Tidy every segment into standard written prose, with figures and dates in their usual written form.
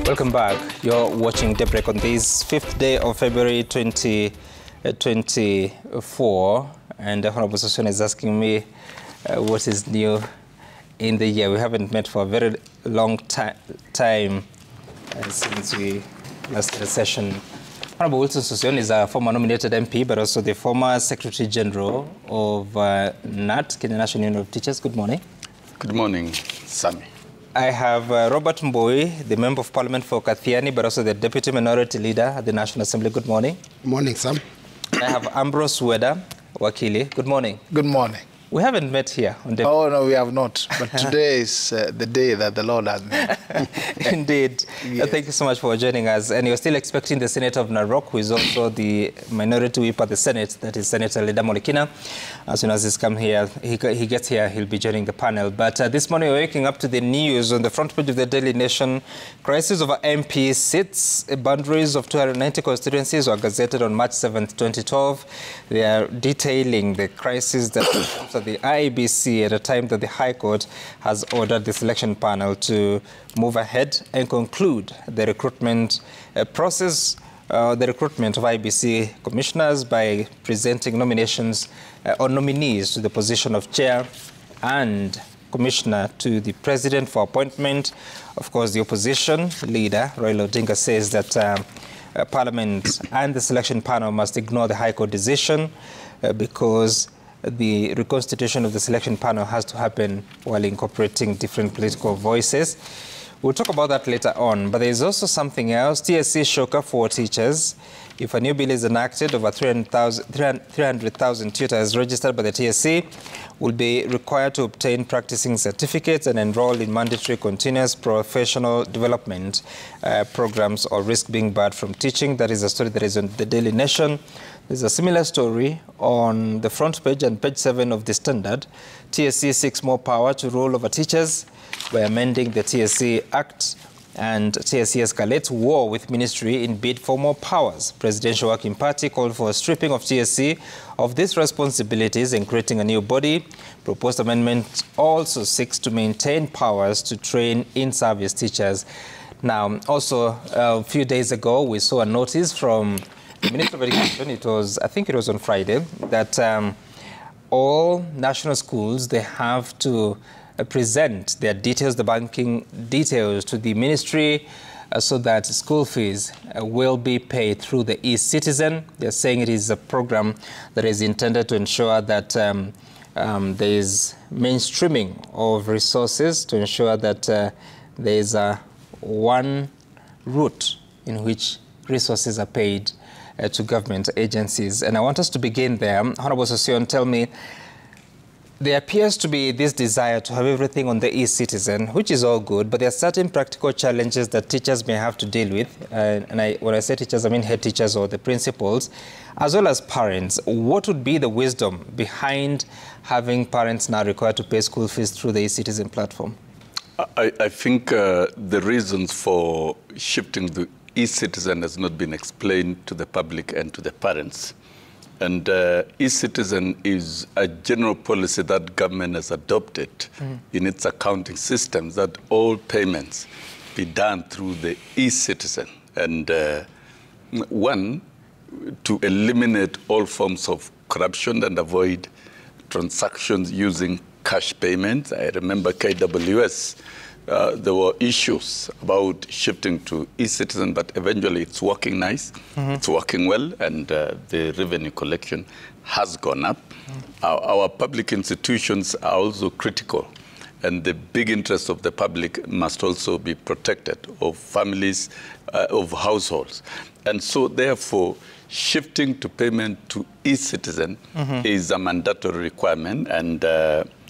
Welcome back. You're watching Daybreak on this 5th day of February 2024. And the Honorable Session is asking me what is new in the year. We haven't met for a very long time since we last had a session. Honorable Wilson Sossion is a former nominated MP, but also the former Secretary General of NAT, Kenya National Union of Teachers. Good morning. Good morning, Sammy. I have Robert Mbui, the Member of Parliament for Kathiani, but also the Deputy Minority Leader at the National Assembly. Good morning. Good morning, Sam. I have Ambrose Weda, Wakili. Good morning. Good morning. We haven't met here on the... Oh, no, we have not. But today is the day that the Lord has made. Indeed. Yes. Thank you so much for joining us. And you're still expecting the Senator of Narok, who is also the Minority Whip at the Senate, that is Senator Leda Molikina. As soon as he's come here, he gets here, he'll be joining the panel. But this morning, we're waking up to the news on the front page of the Daily Nation. Crisis over MP seats. Boundaries of 290 constituencies were gazetted on March 7th, 2012. They are detailing the crisis that the IEBC at a time that the High Court has ordered the selection panel to move ahead and conclude the recruitment process, the recruitment of IEBC commissioners by presenting nominations or nominees to the position of chair and commissioner to the president for appointment. Of course, the opposition leader, Raila Odinga, says that Parliament and the selection panel must ignore the High Court decision because the reconstitution of the selection panel has to happen while incorporating different political voices. We'll talk about that later on, but there is also something else. TSC shocker for teachers. If a new bill is enacted, over 300,000 tutors registered by the TSC will be required to obtain practicing certificates and enroll in mandatory continuous professional development programs or risk being barred from teaching. That is a story that is on the Daily Nation. There's a similar story on the front page and page 7 of the Standard. TSC seeks more power to rule over teachers by amending the TSC Act, and TSC escalates war with ministry in bid for more powers. Presidential Working Party called for a stripping of TSC of these responsibilities and creating a new body. Proposed amendment also seeks to maintain powers to train in-service teachers. Now, also a few days ago, we saw a notice from the Minister of Education. I think it was on Friday, that all national schools, they have to present their details, the banking details, to the ministry so that school fees will be paid through the e-Citizen. They're saying it is a program that is intended to ensure that there is mainstreaming of resources, to ensure that there is one route in which resources are paid to government agencies. And I want us to begin there. Honorable Sossion, tell me, there appears to be this desire to have everything on the e-Citizen, which is all good, but there are certain practical challenges that teachers may have to deal with. When I say teachers, I mean head teachers or the principals, as well as parents. What would be the wisdom behind having parents now required to pay school fees through the e-Citizen platform? I think the reasons for shifting the e-Citizen has not been explained to the public and to the parents. And e-Citizen is a general policy that government has adopted in its accounting systems, that all payments be done through the e-Citizen. And one, to eliminate all forms of corruption and avoid transactions using cash payments. I remember KWS, there were issues about shifting to e-Citizen, but eventually it's working nice, it's working well, and the revenue collection has gone up. Our public institutions are also critical, and the big interest of the public must also be protected, of families, of households. And so therefore, shifting to payment to e-Citizen is a mandatory requirement, and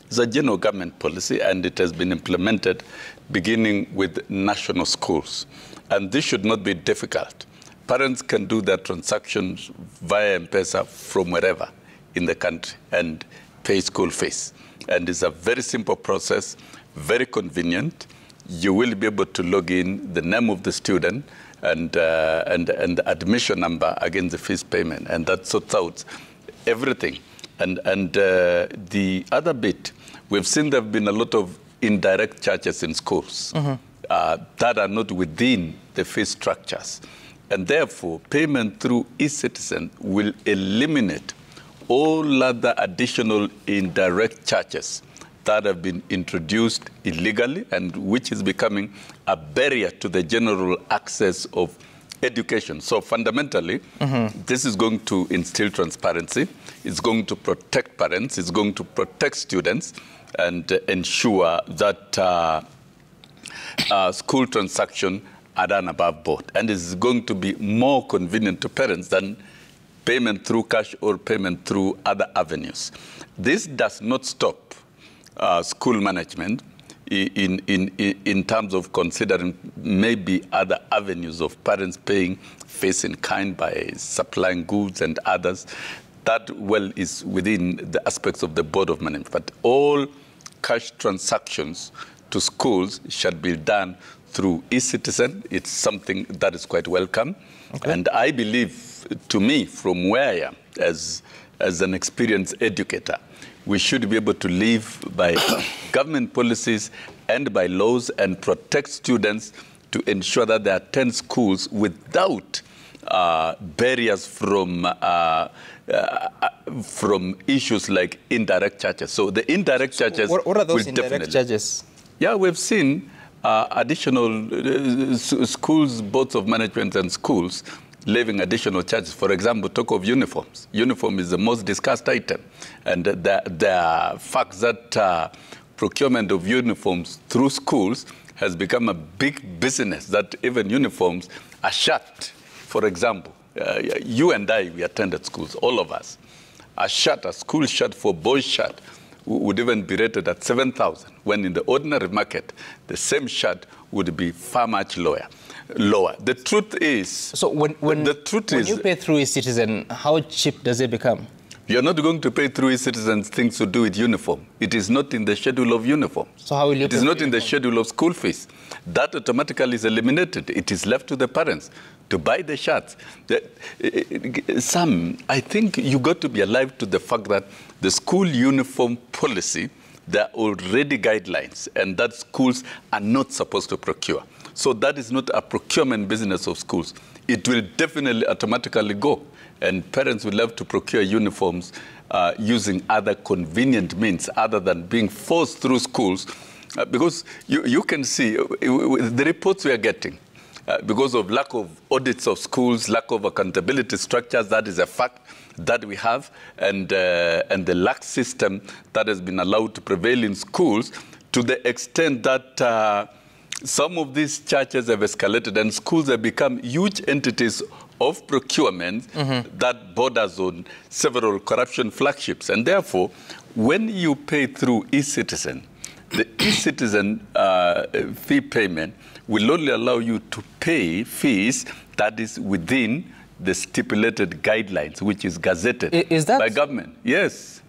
it's a general government policy, and it has been implemented beginning with national schools. And this should not be difficult. Parents can do their transactions via M-Pesa from wherever in the country and pay school fees. And it's a very simple process, very convenient. You will be able to log in the name of the student and the admission number against the fees payment, and that sorts out everything. And the other bit, we've seen there have been a lot of indirect charges in schools. that are not within the fee structures. And therefore, payment through eCitizen will eliminate all other additional indirect charges that have been introduced illegally and which is becoming a barrier to the general access of education. So fundamentally, this is going to instill transparency. It's going to protect parents. It's going to protect students and ensure that school transactions are done above board. And it's going to be more convenient to parents than payment through cash or payment through other avenues. This does not stop school management in terms of considering maybe other avenues of parents paying fees in kind by supplying goods and others. That well is within the aspects of the board of management. But all cash transactions to schools should be done through eCitizen. It's something that is quite welcome. Okay. And I believe, to me, from where I am, as an experienced educator, we should be able to live by government policies and by laws and protect students to ensure that they attend schools without barriers from issues like indirect charges. So the indirect charges. What are those indirect charges? Yeah, we've seen additional schools, boards of management and schools levying additional charges. For example, talk of uniforms. Uniform is the most discussed item. And the fact that procurement of uniforms through schools has become a big business, that even uniforms are shut. For example, you and I, we attended schools, all of us. A school shirt for boys' shirt would even be rated at 7,000, when in the ordinary market, the same shirt would be far much lower. The truth is... So when you pay through eCitizen, how cheap does it become? You're not going to pay through eCitizen things to do with uniform. It is not in the schedule of uniform. So how will you? It is not in the schedule of school fees. That automatically is eliminated. It is left to the parents to buy the shirts. I think you got to be alive to the fact that the school uniform policy, there are already guidelines, and that schools are not supposed to procure. So that is not a procurement business of schools. It will definitely automatically go, and parents will have to procure uniforms using other convenient means other than being forced through schools. Because you can see the reports we are getting, because of lack of audits of schools, lack of accountability structures, that is a fact that we have, and the lax system that has been allowed to prevail in schools, to the extent that some of these charges have escalated and schools have become huge entities of procurement that borders on several corruption flagships. And therefore, when you pay through eCitizen, the eCitizen fee payment will only allow you to pay fees that is within the stipulated guidelines, which is gazetted by government. Yes,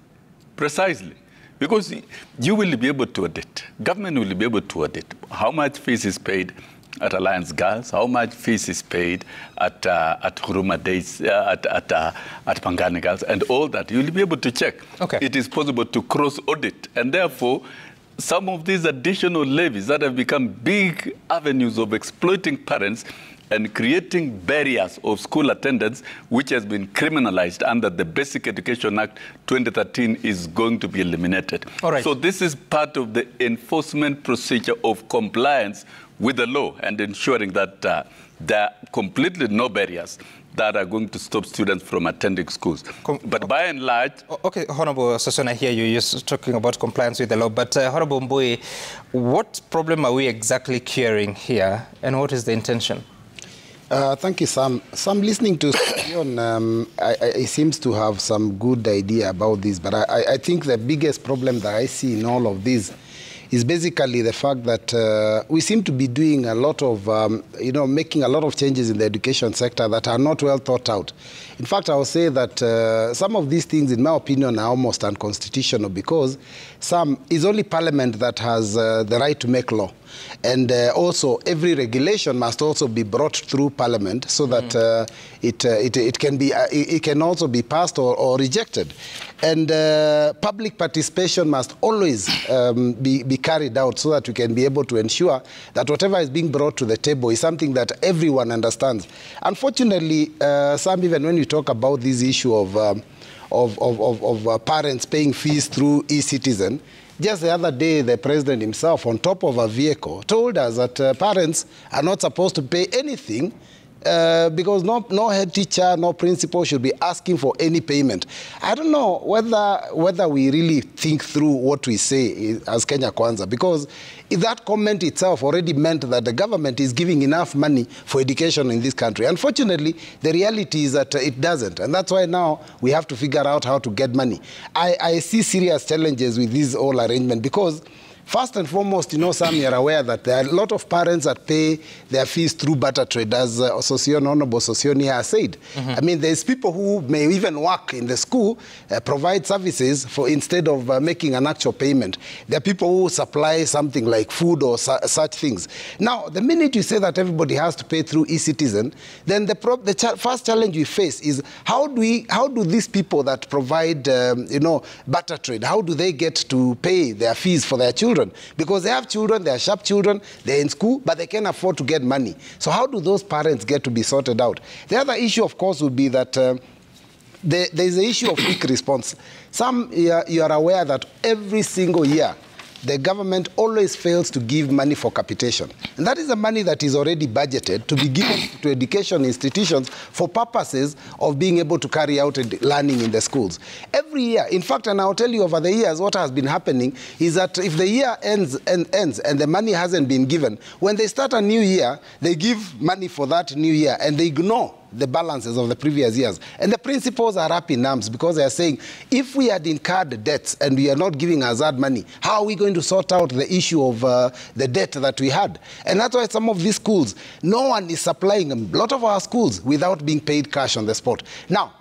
precisely. Because you will be able to audit, government will be able to audit how much fees is paid at Alliance Girls, how much fees is paid at Huruma Days, at Pangani Girls, and all that. You will be able to check. Okay. It is possible to cross-audit, and therefore, some of these additional levies that have become big avenues of exploiting parents and creating barriers of school attendance, which has been criminalized under the Basic Education Act 2013, is going to be eliminated. All right. So this is part of the enforcement procedure of compliance with the law and ensuring that there are completely no barriers that are going to stop students from attending schools. But by and large... Okay, Honorable Sosona, I hear you. You're talking about compliance with the law. But Honorable Mbui, what problem are we exactly curing here, and what is the intention? Thank you, Sam. Sam, listening to Sion, he seems to have some good idea about this, but I think the biggest problem that I see in all of this is basically the fact that we seem to be doing a lot of, making a lot of changes in the education sector that are not well thought out. In fact, I would say that some of these things, in my opinion, are almost unconstitutional because it's only Parliament that has the right to make law. And also, every regulation must also be brought through Parliament so that it can also be passed or rejected. And public participation must always be carried out so that we can be able to ensure that whatever is being brought to the table is something that everyone understands. Unfortunately, some even when you talk about this issue of parents paying fees through eCitizen, just the other day, the president himself, on top of a vehicle, told us that parents are not supposed to pay anything because no head teacher, no principal should be asking for any payment. I don't know whether we really think through what we say as Kenya Kwanza, because that comment itself already meant that the government is giving enough money for education in this country. Unfortunately, the reality is that it doesn't, and that's why now we have to figure out how to get money. I see serious challenges with this whole arrangement because first and foremost, Sam, you're aware that there are a lot of parents that pay their fees through barter trade, as Honorable Sosioni has said. I mean, there's people who may even work in the school, provide services instead of making an actual payment. There are people who supply something like food or such things. Now, the minute you say that everybody has to pay through eCitizen, then the first challenge we face is how do these people that provide, barter trade, how do they get to pay their fees for their children? Because they have children, they are sharp children, they're in school, but they can't afford to get money. So how do those parents get to be sorted out? The other issue, of course, would be that there's the issue of quick response. You are aware that every single year, the government always fails to give money for capitation. And that is the money that is already budgeted to be given to education institutions for purposes of being able to carry out learning in the schools. Every year, in fact, and I'll tell you over the years, what has been happening is that if the year ends and the money hasn't been given, when they start a new year, they give money for that new year and they ignore the balances of the previous years. And the principals are up in arms because they are saying, if we had incurred debts and we are not giving Azad money, how are we going to sort out the issue of the debt that we had? And that's why some of these schools, no one is supplying a lot of our schools without being paid cash on the spot. Now,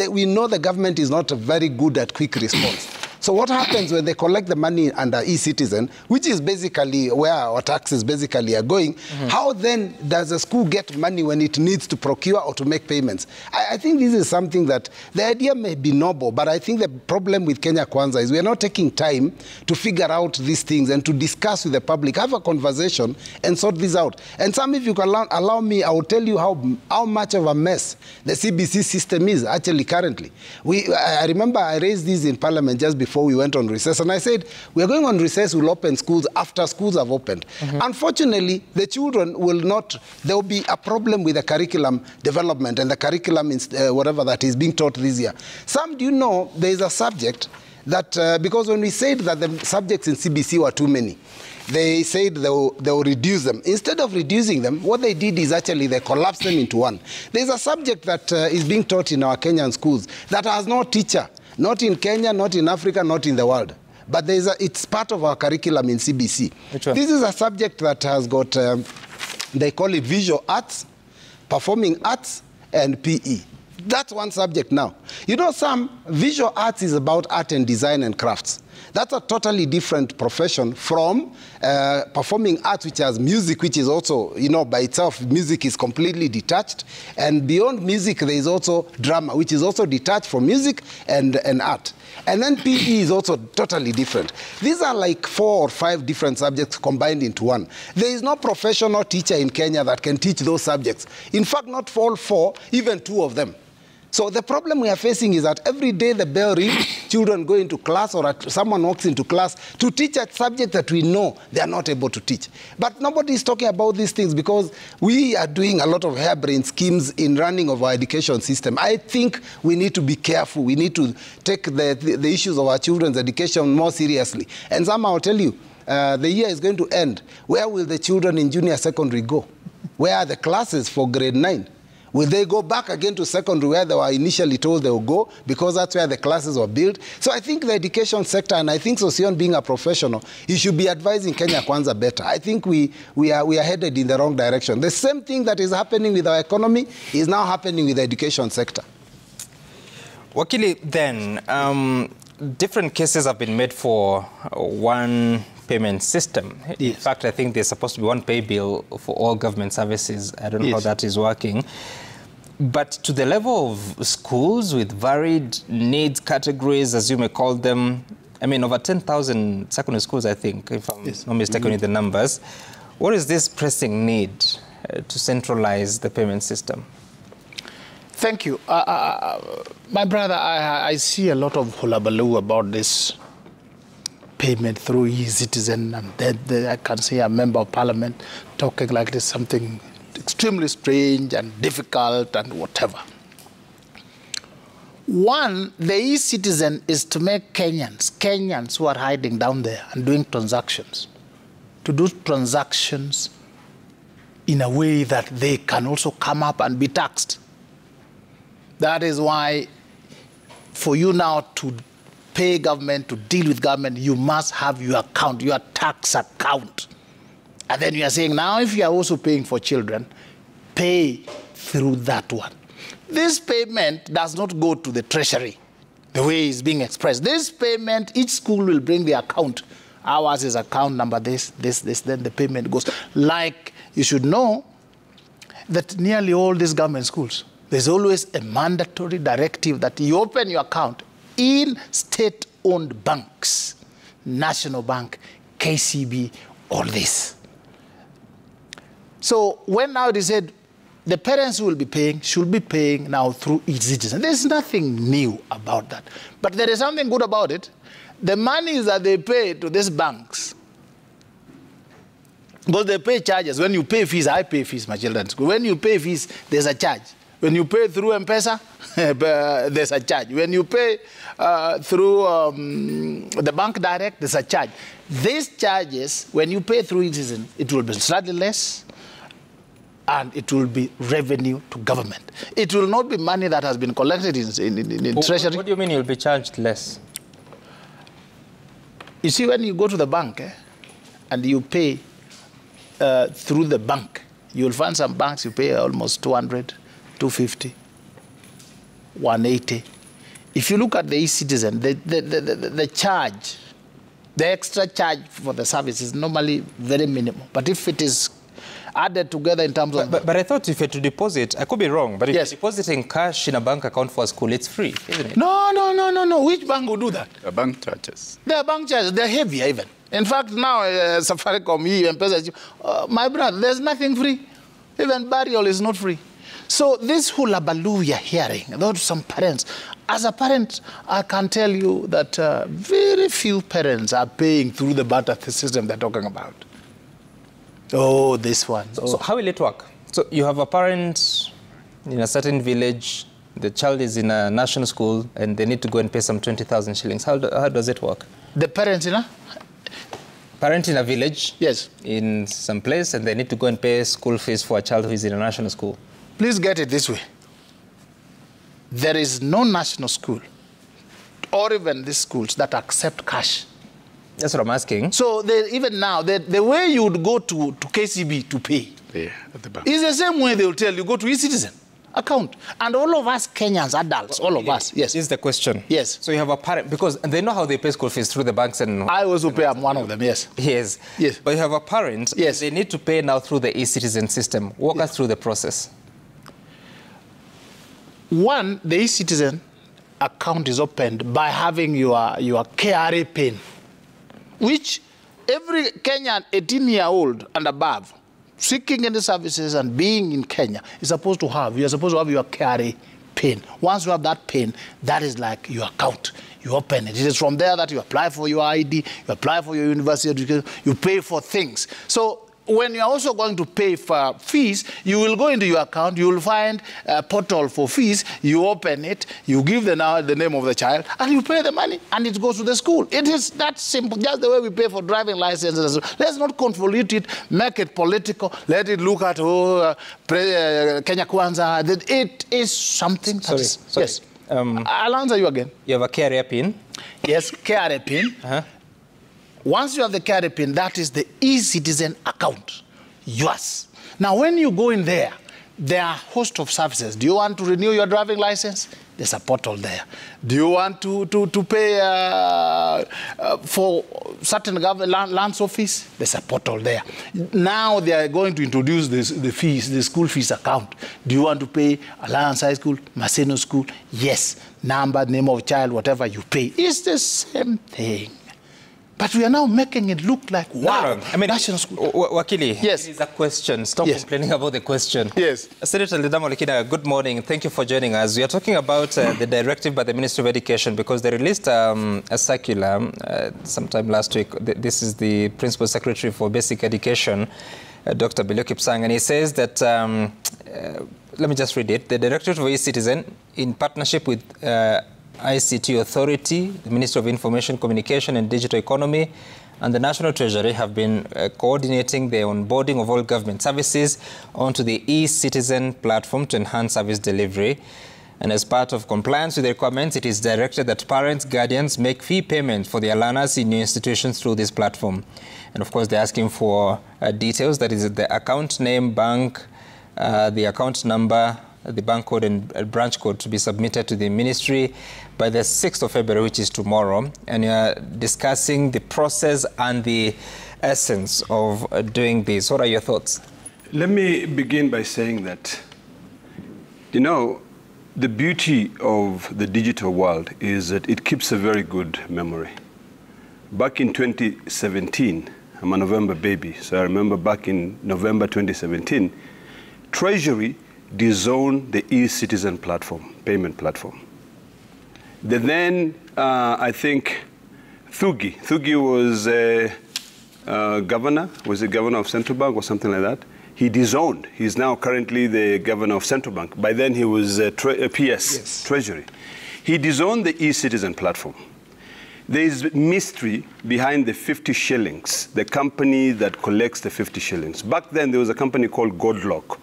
we know the government is not very good at quick response. So what happens when they collect the money under eCitizen, which is basically where our taxes basically are going, how then does a school get money when it needs to procure or to make payments? I think this is something that the idea may be noble, but I think the problem with Kenya Kwanza is we are not taking time to figure out these things and to discuss with the public, have a conversation and sort this out. And Sam, if you can allow me, I will tell you how much of a mess the CBC system is actually currently. I remember I raised this in Parliament just before we went on recess, and I said, we are going on recess, we'll open schools after schools have opened. Unfortunately, the children will not, there will be a problem with the curriculum development and the curriculum, whatever that is being taught this year. Sam, do you know there is a subject that, because when we said that the subjects in CBC were too many, they said they will reduce them. Instead of reducing them, what they did is actually they collapsed them into one. There's a subject that is being taught in our Kenyan schools that has no teacher, not in Kenya, not in Africa, not in the world. But it's part of our curriculum in CBC. This is a subject that has got, they call it visual arts, performing arts, and PE. That's one subject now. You know, visual arts is about art and design and crafts. That's a totally different profession from performing arts, which has music, which is also, by itself, music is completely detached. And beyond music, there is also drama, which is also detached from music and art. And then PE is also totally different. These are like 4 or 5 different subjects combined into one. There is no professional teacher in Kenya that can teach those subjects. In fact, not for all 4, even 2 of them. So the problem we are facing is that every day the bell rings, children go into class or someone walks into class to teach a subject that we know they are not able to teach. But nobody is talking about these things because we are doing a lot of harebrained schemes in running of our education system. I think we need to be careful. We need to take the issues of our children's education more seriously. And somehow I'll tell you, the year is going to end. Where will the children in junior secondary go? Where are the classes for grade 9? Will they go back again to secondary where they were initially told they will go because that's where the classes were built? So I think the education sector, and I think Sossion being a professional, he should be advising Kenya Kwanza better. I think we are headed in the wrong direction. The same thing that is happening with our economy is now happening with the education sector. Wakili, then, different cases have been made for one payment system. Yes. In fact, I think there's supposed to be one pay bill for all government services. I don't know how that is working. But to the level of schools with varied needs categories, as you may call them, I mean, over 10,000 secondary schools, I think, if I'm not mistaken with the numbers. What is this pressing need to centralize the payment system? Thank you. My brother, I see a lot of hullabaloo about this payment through e-citizen, and then I can see a member of parliament talking like this, something extremely strange and difficult and whatever. One, the e-citizen is to make Kenyans who are hiding down there and doing transactions, to do transactions in a way that they can also come up and be taxed. That is why for you now to pay government, to deal with government, you must have your account, your tax account. And then you are saying, now if you are also paying for children, pay through that one. This payment does not go to the treasury the way it's being expressed. This payment, each school will bring the account. Ours is account number this, then the payment goes. Like you should know that nearly all these government schools, there's always a mandatory directive that you open your account in state-owned banks, National Bank, KCB, all this. So when now they said the parents who will be paying should be paying now through e-citizen, there's nothing new about that. But there is something good about it. The money that they pay to these banks, because they pay charges. When you pay fees, I pay fees, my children. When you pay fees, there's a charge. When you pay through M-Pesa, there's a charge. When you pay through the bank direct, there's a charge. These charges, when you pay through e-citizen, it will be slightly less, and it will be revenue to government. It will not be money that has been collected in treasury. What do you mean you'll be charged less? You see, when you go to the bank and you pay through the bank, you'll find some banks you pay almost 200, 250, 180. If you look at the e-citizen, the charge, the extra charge for the service is normally very minimal. But if it is added together in terms of... But I thought if you had to deposit, I could be wrong, but if yes, you're depositing cash in a bank account for a school, it's free, isn't it? No. Which bank will do that? The bank charges. The bank charges, they're heavier even. In fact, now, Safaricom, M-Pesa, my brother, there's nothing free. Even burial is not free. So this hullabaloo you're hearing, those some parents, as a parent, I can tell you that very few parents are paying through the barter system they're talking about. Oh, this one. So how will it work? So you have a parent in a certain village, the child is in a national school, and they need to go and pay some 20,000 shillings. How does it work? The parents, Parent in a village, yes, in some place, and they need to go and pay school fees for a child who is in a national school. Please get it this way. There is no national school, or even these schools, that accept cash. That's what I'm asking. So even now, the way you would go to KCB to pay At the bank. is the same way they will tell you go to e-citizen account. And all of us Kenyans, adults, all of us, yes. This is the question. Yes. So you have a parent, because they know how they pay school fees through the banks and... I also pay, I'm one of them, yes. Yes. Yes. But you have a parent, yes, they need to pay now through the e-citizen system. Walk us through the process. One, the e-citizen account is opened by having your KRA PIN, which every Kenyan 18-year-old and above seeking any services and being in Kenya is supposed to have. You are supposed to have your KRA PIN. Once you have that PIN, that is like your account. You open it. It is from there that you apply for your ID, you apply for your university education, you pay for things. So when you're also going to pay for fees, you will go into your account, you will find a portal for fees, you open it, you give the name of the child, and you pay the money, and it goes to the school. It is that simple, just the way we pay for driving licenses. Let's not convolute it, make it political, let it look at Kenya Kwanza. It is something that is... Sorry. Yes. I'll answer you again. You have a KRA PIN? Yes, KRA PIN. Once you have the KRA PIN, that is the e-citizen account, yours. Now, when you go in there, there are a host of services. Do you want to renew your driving license? There's a portal there. Do you want to pay for certain lands office? There's a portal there. Now they are going to introduce the fees, the school fees account. Do you want to pay Alliance High School, Maseno School? Yes. Number, name of child, whatever you pay. It's the same thing. But we are now making it look like, wow, no. I mean, national school. Wakili, yes. It is a question. Stop yes. complaining about the question. Yes. Senator Ledamo Olekina, good morning. Thank you for joining us. We are talking about the directive by the Ministry of Education because they released a circular sometime last week. This is the Principal Secretary for Basic Education, Dr. Belio Kipsang, and he says that, let me just read it, the Directorate for eCitizen, in partnership with ICT Authority, the Ministry of Information, Communication and Digital Economy, and the National Treasury have been coordinating the onboarding of all government services onto the eCitizen platform to enhance service delivery. And as part of compliance with the requirements, it is directed that parents, guardians make fee payments for their learners in new institutions through this platform. And of course, they're asking for details, that is the account name, bank, the account number, the bank code and branch code to be submitted to the ministry by the 6th of February, which is tomorrow. And you're discussing the process and the essence of doing this. What are your thoughts? Let me begin by saying that, you know, the beauty of the digital world is that it keeps a very good memory. Back in 2017, I'm a November baby, so I remember back in November 2017, Treasury disowned the eCitizen platform, payment platform. Then, I think, Thugi was a governor, was the governor of Central Bank or something like that. He disowned. He's now currently the governor of Central Bank. By then, he was a PS, yes. Treasury. He disowned the eCitizen platform. There is mystery behind the 50 shillings, the company that collects the 50 shillings. Back then, there was a company called Godlock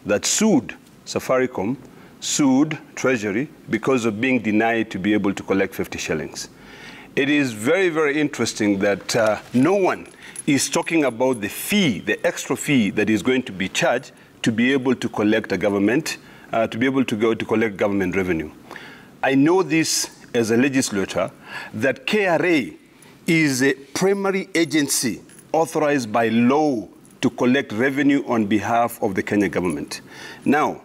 that sued Safaricom, sued Treasury because of being denied to be able to collect 50 shillings. It is very, very interesting that no one is talking about the fee, the extra fee that is going to be charged to be able to collect a government, to be able to go to collect government revenue. I know this as a legislator, that KRA is a primary agency authorized by law to collect revenue on behalf of the Kenya government. Now,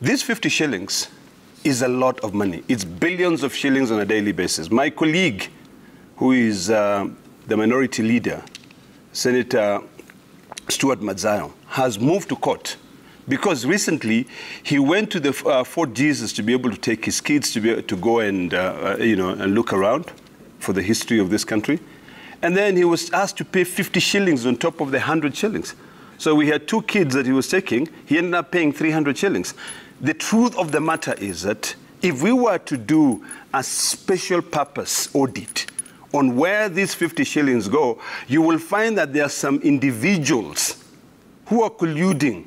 this 50 shillings is a lot of money. It's billions of shillings on a daily basis. My colleague, who is the minority leader, Senator Stuart Madzayo, has moved to court because recently he went to the Fort Jesus to be able to take his kids to go and and look around for the history of this country. And then he was asked to pay 50 shillings on top of the 100 shillings. So we had 2 kids that he was taking. He ended up paying 300 shillings. The truth of the matter is that if we were to do a special purpose audit on where these 50 shillings go, you will find that there are some individuals who are colluding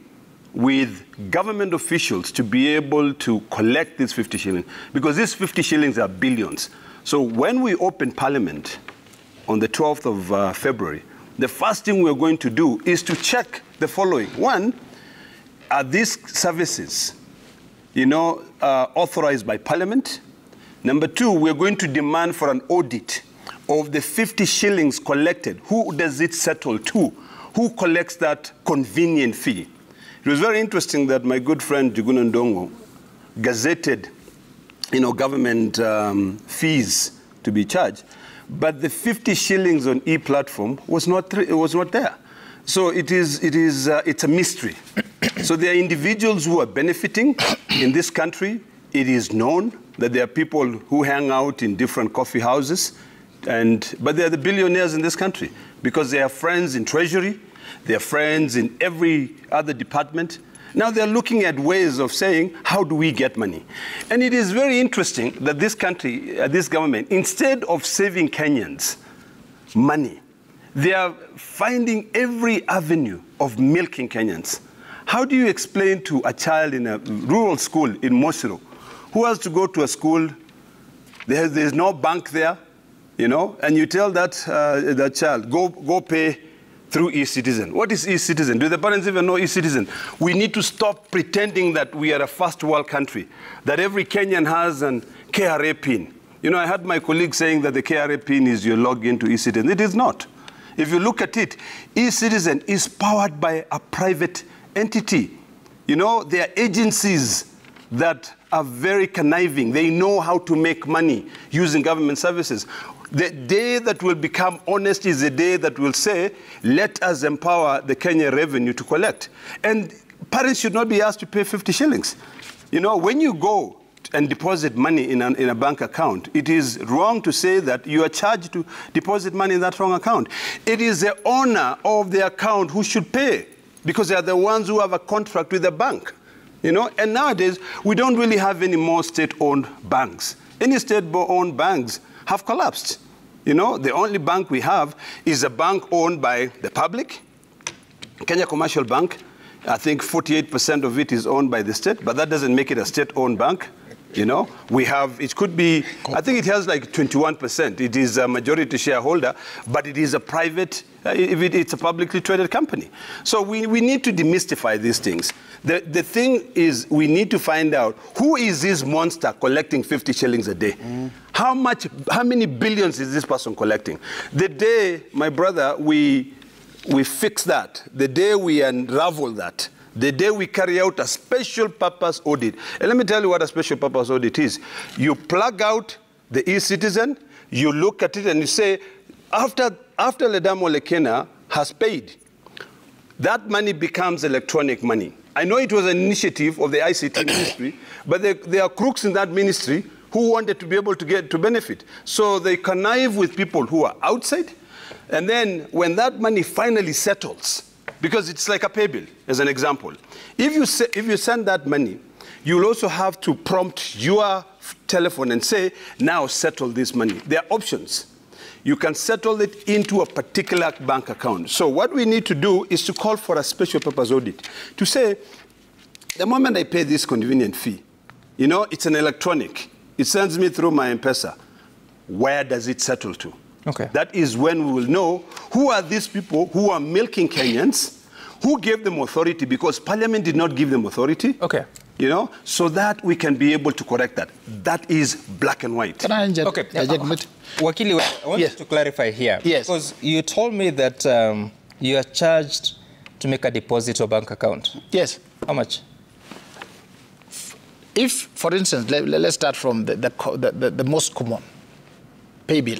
with government officials to be able to collect these 50 shillings, because these 50 shillings are billions. So when we open Parliament on the 12th of February, the first thing we're going to do is to check the following. One, are these services, authorized by Parliament? Number 2, we're going to demand for an audit of the 50 shillings collected. Who does it settle to? Who collects that convenient fee? It was very interesting that my good friend Njuguna Ndongo gazetted, government fees to be charged, but the 50 shillings on e-platform was not there. So it's a mystery. So there are individuals who are benefiting in this country. It is known that there are people who hang out in different coffee houses, but they are the billionaires in this country because they have friends in Treasury, they have friends in every other department. Now they're looking at ways of saying, how do we get money? And it is very interesting that this country, this government, instead of saving Kenyans money, they are finding every avenue of milking Kenyans. How do you explain to a child in a rural school in Mosiro who has to go to a school, there's no bank there, and you tell that child, go pay through e-citizen. What is e-citizen? Do the parents even know e-citizen? We need to stop pretending that we are a first world country, that every Kenyan has an KRA pin. You know, I heard my colleague saying that the KRA pin is your login to e-citizen. It is not. If you look at it, e-citizen is powered by a private entity. You know, there are agencies that are very conniving. They know how to make money using government services. The day that will become honest is the day that will say, let us empower the Kenya revenue to collect. And parents should not be asked to pay 50 shillings. You know, when you go and deposit money in a bank account, it is wrong to say that you are charged to deposit money in that wrong account. It is the owner of the account who should pay, because they are the ones who have a contract with the bank. You know, and nowadays, we don't really have any more state-owned banks. Any state-owned banks have collapsed. You know, the only bank we have is a bank owned by the public, Kenya Commercial Bank. I think 48% of it is owned by the state, but that doesn't make it a state-owned bank. You know, we have, it could be, I think it has like 21%. It is a majority shareholder, but it is a private, it's a publicly traded company. So we need to demystify these things. The thing is, we need to find out who is this monster collecting 50 shillings a day? How many billions is this person collecting? The day, my brother, we fix that, the day we unravel that, the day we carry out a special purpose audit. And let me tell you what a special purpose audit is. You plug out the e-citizen, you look at it and you say, after Ledamo Lekena has paid, that money becomes electronic money. I know it was an initiative of the ICT ministry, but there are crooks in that ministry who wanted to be able to get to benefit. So they connive with people who are outside, and then when that money finally settles, because it's like a pay bill, as an example. If you send that money, you'll also have to prompt your telephone and say, now settle this money. There are options. You can settle it into a particular bank account. So what we need to do is to call for a special purpose audit to say, the moment I pay this convenient fee, you know, it's an electronic. It sends me through my M-Pesa. Where does it settle to? Okay. That is when we will know who are these people who are milking Kenyans, who gave them authority, because Parliament did not give them authority. Okay. You know, so that we can be able to correct that. That is black and white. Can I inject? Okay. Wakili, I want you to clarify here. Yes. Because you told me that you are charged to make a deposit to a bank account. Yes. How much? If, for instance, let's start from the most common, pay bill.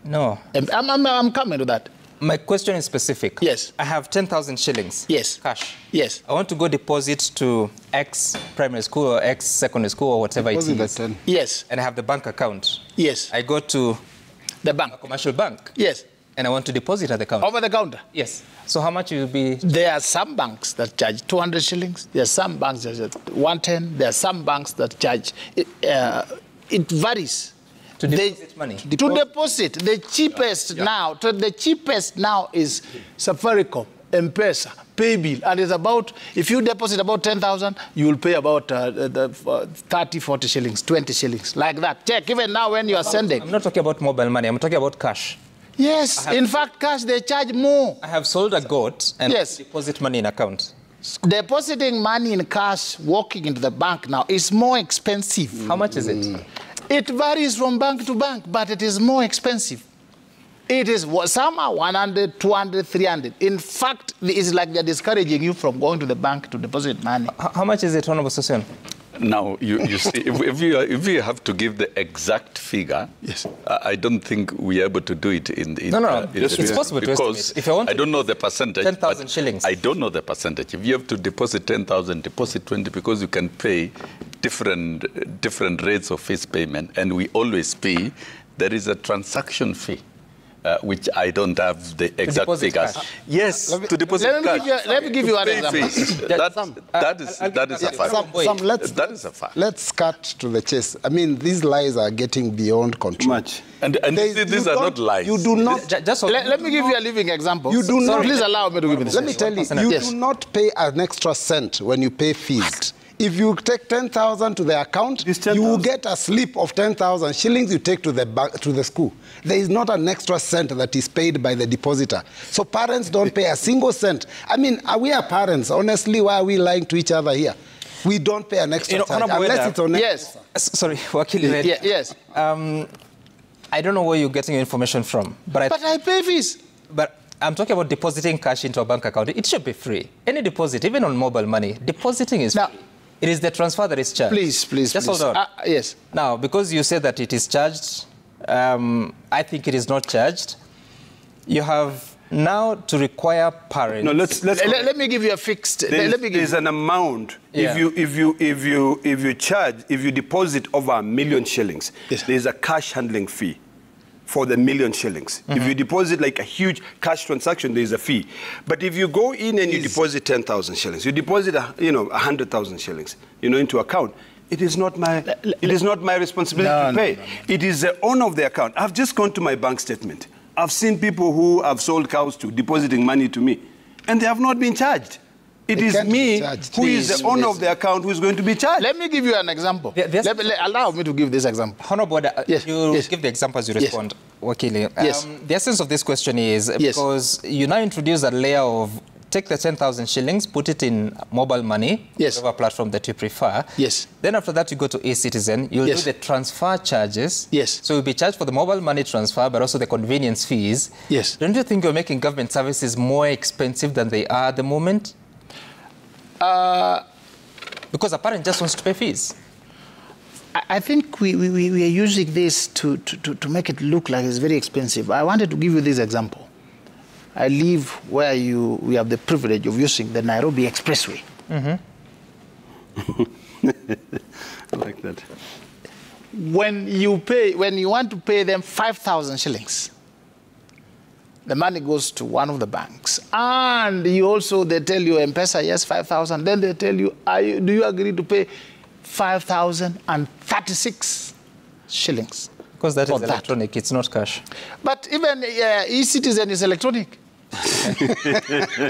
No. I'm coming to that. My question is specific. Yes. I have 10,000 shillings. Yes. Cash. Yes. I want to go deposit to X primary school or X secondary school or whatever it is. Yes. And I have the bank account. Yes. I go to the bank. A commercial bank. Yes. And I want to deposit at the counter. Over the counter? Yes. So how much will be? There are some banks that charge 200 shillings. There are some banks that charge 110. There are some banks that charge. It varies. To deposit money? To deposit. The cheapest the cheapest now is Safaricom, M-Pesa, Paybill. And it's about, if you deposit about 10,000, you will pay about 30, 40 shillings, 20 shillings, like that. Check, even now when you are sending. I'm not talking about mobile money. I'm talking about cash. Yes, in fact, cash, they charge more. I have sold a goat and deposit money in account. Depositing money in cash, walking into the bank now is more expensive. How much is it? It varies from bank to bank, but it is more expensive. It is, some are 100, 200, 300. In fact, it's like they're discouraging you from going to the bank to deposit money. How much is it, Honorable Session? Now, you see, if you have to give the exact figure, yes, I don't think we're able to do it in No, it's possible to estimate. If I want I don't know the percentage. 10,000 shillings. I don't know the percentage. If you have to deposit 10,000, deposit 20, because you can pay different rates of fees payment, and we always pay. There is a transaction fee. Which I don't have the exact figures. Cash. Yes, to deposit cash. Let me give you an example. That is a fact. That is a fact. Let's cut to the chase. I mean, these lies are getting beyond control. Much. And these are not lies. You do not. Let me give you a living example. You do not. Please allow me to give you this. Let me tell you, you do not pay an extra cent when you pay fees. If you take 10,000 to the account, you will get a slip of 10,000 shillings you take to the school. There is not an extra cent that is paid by the depositor. So parents don't pay a single cent. I mean, we are parents. Honestly, why are we lying to each other here? We don't pay an extra charge unless it's on. Yes. Sorry, Wakili. Yes. I don't know where you're getting your information from, but I pay fees. But I'm talking about depositing cash into a bank account. It should be free. Any deposit, even on mobile money, depositing is free. It is the transfer that is charged. Please. Just hold on. Yes. Now, because you said that it is charged, I think it is not charged. You have now to require parents. No, let me give you a fixed. There's an amount. Yeah. If you deposit over 1 million shillings, yes, there's a cash handling fee for the 1 million shillings. If you deposit like a huge cash transaction, there's a fee. But if you go in and you deposit 10,000 shillings, you deposit 100,000 shillings, into account, it is not my responsibility to pay. It is the owner of the account. I've just gone to my bank statement. I've seen people who have sold cows to depositing money to me, and they have not been charged. It is me who is the owner of the account who is going to be charged. Let me give you an example. Allow me to give this example. Honorable, you give the example as you respond, Wakili. The essence of this question is because you now introduce a layer of take the 10,000 shillings, put it in mobile money, whatever platform that you prefer. Yes. Then after that, you go to eCitizen. You'll do the transfer charges. Yes. So you'll be charged for the mobile money transfer, but also the convenience fees. Yes. Don't you think you're making government services more expensive than they are at the moment? Because a parent just wants to pay fees. I think we are using this to make it look like it's very expensive. I wanted to give you this example. I live where we have the privilege of using the Nairobi Expressway. I like that. When you want to pay them 5,000 shillings, the money goes to one of the banks. And they tell you, M-Pesa, yes, 5,000. Then they tell you, do you agree to pay 5,036 shillings? Because that is electronic, it's not cash. But even eCitizen is electronic.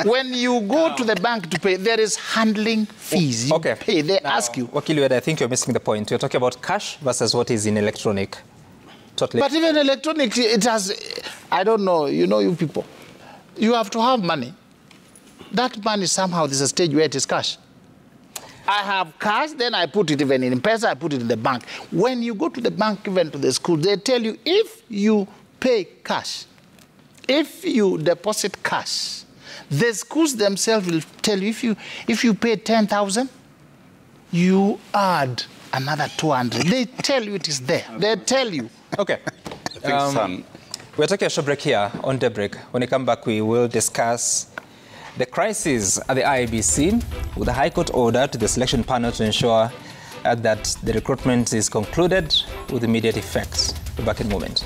When you go to the bank to pay, there is handling fees. You pay, they ask you. Wakili, I think you're missing the point. You're talking about cash versus what is in electronic. Totally. But even electronic, it has, I don't know, you people. You have to have money. That money somehow, there's a stage where it is cash. I have cash, then I put it even in M-Pesa, I put it in the bank. When you go to the bank, even to the school, they tell you if you pay cash, if you deposit cash, the schools themselves will tell you if you pay 10,000, you add another 200. They tell you it is there. They tell you. Okay. We're taking a short break here on Daybreak. When we come back, we will discuss the crisis at the IEBC with a High Court order to the selection panel to ensure that the recruitment is concluded with immediate effect. We're back in a moment.